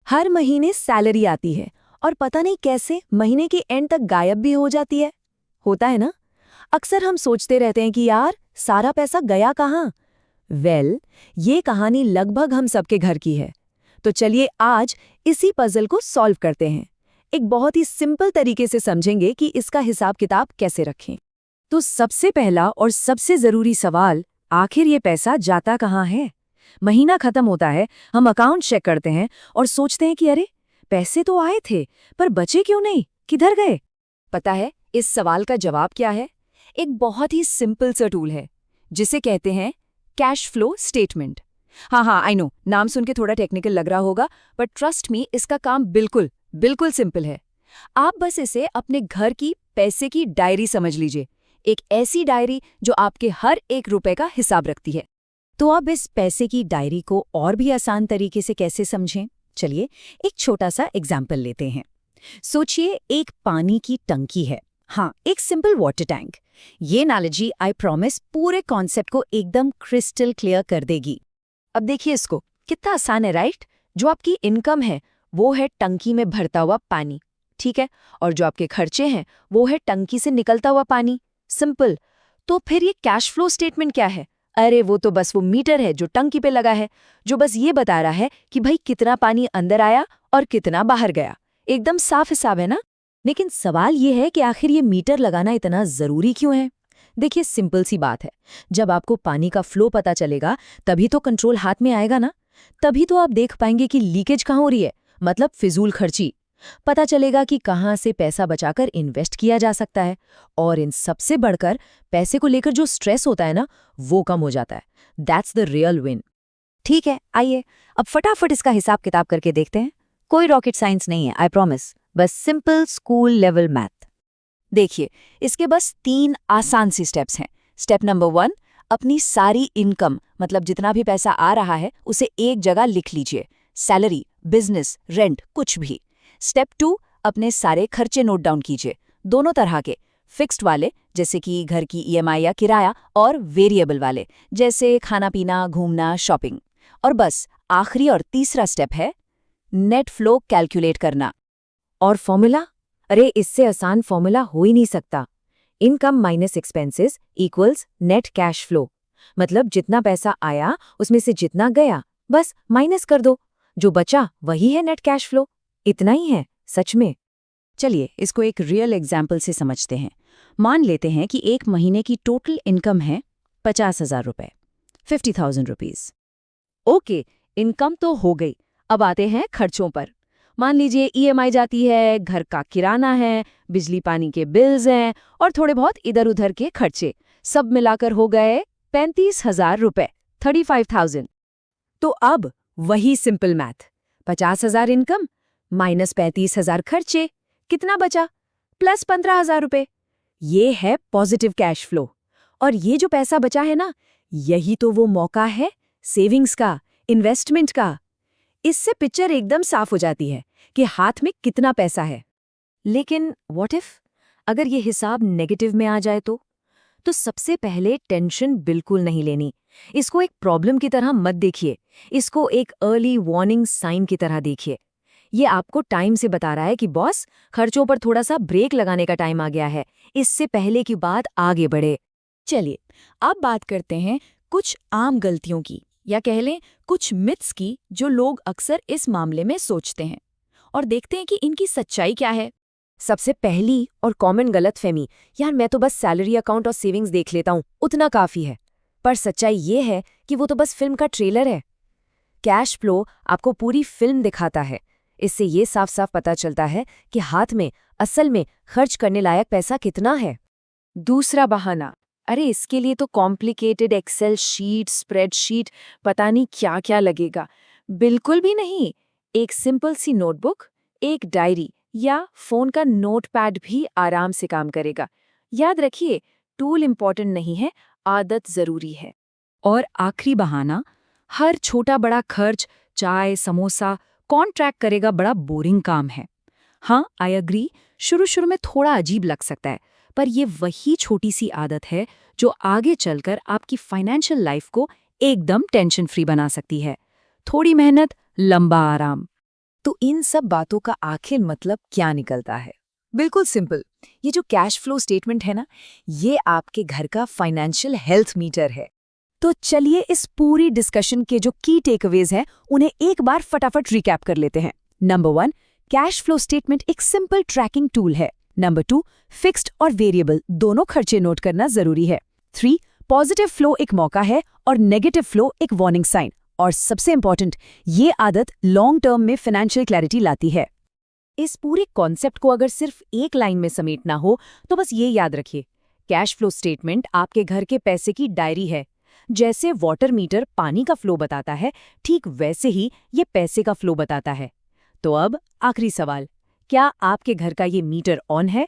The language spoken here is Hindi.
हर महीने सैलरी आती है और पता नहीं कैसे महीने के एंड तक गायब भी हो जाती है। होता है ना? अक्सर हम सोचते रहते हैं कि यार सारा पैसा गया कहाँ। ये कहानी लगभग हम सबके घर की है। तो चलिए आज इसी पजल को सॉल्व करते हैं। एक बहुत ही सिंपल तरीके से समझेंगे कि इसका हिसाब किताब कैसे रखें। तो सबसे पहला और सबसे जरूरी सवाल, आखिर ये पैसा जाता कहाँ है? महीना खत्म होता है, हम अकाउंट चेक करते हैं और सोचते हैं कि अरे पैसे तो आए थे पर बचे क्यों नहीं, किधर गए? पता है इस सवाल का जवाब क्या है? एक बहुत ही सिंपल सा टूल है जिसे कहते हैं कैश फ्लो स्टेटमेंट। हाँ, आई नो, नाम सुन के थोड़ा टेक्निकल लग रहा होगा, बट ट्रस्ट मी, इसका काम बिल्कुल बिल्कुल सिंपल है। आप बस इसे अपने घर की पैसे की डायरी समझ लीजिए, एक ऐसी डायरी जो आपके हर एक रुपए का हिसाब रखती है। तो अब इस पैसे की डायरी को और भी आसान तरीके से कैसे समझें? चलिए एक छोटा सा एग्जाम्पल लेते हैं। सोचिए एक पानी की टंकी है। हाँ, एक सिंपल वाटर टैंक। ये एनालॉजी आई प्रॉमिस पूरे कॉन्सेप्ट को एकदम क्रिस्टल क्लियर कर देगी। अब देखिए इसको, कितना आसान है राइट? जो आपकी इनकम है वो है टंकी में भरता हुआ पानी, ठीक है? और जो आपके खर्चे हैं वो है टंकी से निकलता हुआ पानी। सिंपल। तो फिर ये कैश फ्लो स्टेटमेंट क्या है? अरे वो तो बस वो मीटर है जो टंकी पे लगा है, जो बस ये बता रहा है कि भाई कितना पानी अंदर आया और कितना बाहर गया। एकदम साफ हिसाब है ना? लेकिन सवाल ये है कि आखिर ये मीटर लगाना इतना जरूरी क्यों है? देखिए सिंपल सी बात है, जब आपको पानी का फ्लो पता चलेगा तभी तो कंट्रोल हाथ में आएगा ना। तभी तो आप देख पाएंगे कि लीकेज कहाँ हो रही है, मतलब फिजूल खर्ची। पता चलेगा कि कहाँ से पैसा बचाकर इन्वेस्ट किया जा सकता है, और इन सबसे बढ़कर पैसे को लेकर जो स्ट्रेस होता है ना, वो कम हो जाता है। That's the real win. ठीक है, आइए अब फटाफट इसका हिसाब किताब करके देखते हैं। कोई रॉकेट साइंस नहीं है, आई प्रॉमिस, बस सिंपल स्कूल लेवल मैथ। देखिए इसके बस 3 आसान सी स्टेप्स हैं। स्टेप नंबर 1, अपनी सारी इनकम, मतलब जितना भी पैसा आ रहा है उसे एक जगह लिख लीजिए। सैलरी, बिजनेस, रेंट, कुछ भी। स्टेप 2, अपने सारे खर्चे नोट डाउन कीजिए, दोनों तरह के, फिक्स्ड वाले जैसे कि घर की ईएमआई या किराया, और वेरिएबल वाले जैसे खाना पीना, घूमना, शॉपिंग। और बस आखिरी और तीसरा स्टेप है नेट फ्लो कैलकुलेट करना। और फॉर्मूला? अरे इससे आसान फॉर्मूला हो ही नहीं सकता। Income minus expenses equals net cash flow. मतलब जितना पैसा आया उसमें से जितना गया बस माइनस कर दो, जो बचा वही है नेट कैश फ्लो। इतना ही है सच में। चलिए इसको एक रियल एग्जाम्पल से समझते हैं। मान लेते हैं कि एक महीने की टोटल इनकम है 50,000 रुपए, 50,000 रुपीज। ओके, इनकम तो हो गई। अब आते हैं खर्चों पर। मान लीजिए ईएमआई जाती है, घर का किराना है, बिजली पानी के बिल्स हैं और थोड़े बहुत इधर उधर के खर्चे, सब मिलाकर हो गए 35,000 रुपए, 35,000। तो अब वही सिंपल मैथ, 50,000 इनकम माइनस 35,000 खर्चे, कितना बचा? प्लस 15,000 रुपए। ये है पॉजिटिव कैश फ्लो। और ये जो पैसा बचा है ना, यही तो वो मौका है सेविंग्स का, इन्वेस्टमेंट का। इससे पिक्चर एकदम साफ हो जाती है कि हाथ में कितना पैसा है। लेकिन व्हाट इफ अगर ये हिसाब नेगेटिव में आ जाए तो सबसे पहले टेंशन बिल्कुल नहीं लेनी। इसको एक प्रॉब्लम की तरह मत देखिए, इसको एक अर्ली वार्निंग साइन की तरह देखिए। ये आपको टाइम से बता रहा है कि बॉस, खर्चों पर थोड़ा सा ब्रेक लगाने का टाइम आ गया है, इससे पहले की बात आगे बढ़े। चलिए अब बात करते हैं कुछ आम गलतियों की, या कह लें कुछ मिथ्स की, जो लोग अक्सर इस मामले में सोचते हैं, और देखते हैं कि इनकी सच्चाई क्या है। सबसे पहली और कॉमन गलतफहमी, यार मैं तो बस सैलरी अकाउंट और सेविंग्स देख लेता हूँ, उतना काफी है। पर सच्चाई ये है कि वो तो बस फिल्म का ट्रेलर है। कैश फ्लो आपको पूरी फिल्म दिखाता है। इससे ये साफ साफ पता चलता है कि हाथ में असल में खर्च करने लायक पैसा कितना है। दूसरा बहाना, अरे इसके लिए तो कॉम्प्लिकेटेड एक्सेल शीट, स्प्रेडशीट, पता नहीं क्या क्या लगेगा। बिल्कुल भी नहीं। एक सिंपल सी नोटबुक, एक डायरी या फोन का नोटपैड भी आराम से काम करेगा। याद रखिए, टूल इंपॉर्टेंट नहीं है, आदत जरूरी है। और आखिरी बहाना, हर छोटा बड़ा खर्च, चाय, समोसा, कौन ट्रैक करेगा, बड़ा बोरिंग काम है। हाँ, आई एग्री, शुरू शुरू में थोड़ा अजीब लग सकता है, पर ये वही छोटी सी आदत है जो आगे चलकर आपकी फाइनेंशियल लाइफ को एकदम टेंशन फ्री बना सकती है। थोड़ी मेहनत, लंबा आराम। तो इन सब बातों का आखिर मतलब क्या निकलता है? बिल्कुल सिंपल। ये जो कैश फ्लो स्टेटमेंट है ना, ये आपके घर का फाइनेंशियल हेल्थ मीटर है। तो चलिए इस पूरी डिस्कशन के जो की टेकअवेज हैं, उन्हें एक बार फटाफट रिकैप कर लेते हैं। नंबर 1, कैश फ्लो स्टेटमेंट एक सिंपल ट्रैकिंग टूल है। नंबर 2, फिक्स्ड और वेरिएबल दोनों खर्चे नोट करना जरूरी है। 3, पॉजिटिव फ्लो एक मौका है और नेगेटिव फ्लो एक वार्निंग साइन। और सबसे इंपॉर्टेंट, ये आदत लॉन्ग टर्म में फाइनेंशियल क्लैरिटी लाती है। इस पूरे कॉन्सेप्ट को अगर सिर्फ एक लाइन में समेटना हो तो बस ये याद रखिए, कैश फ्लो स्टेटमेंट आपके घर के पैसे की डायरी है। जैसे वाटर मीटर पानी का फ्लो बताता है, ठीक वैसे ही ये पैसे का फ्लो बताता है। तो अब आखिरी सवाल, क्या आपके घर का ये मीटर ऑन है?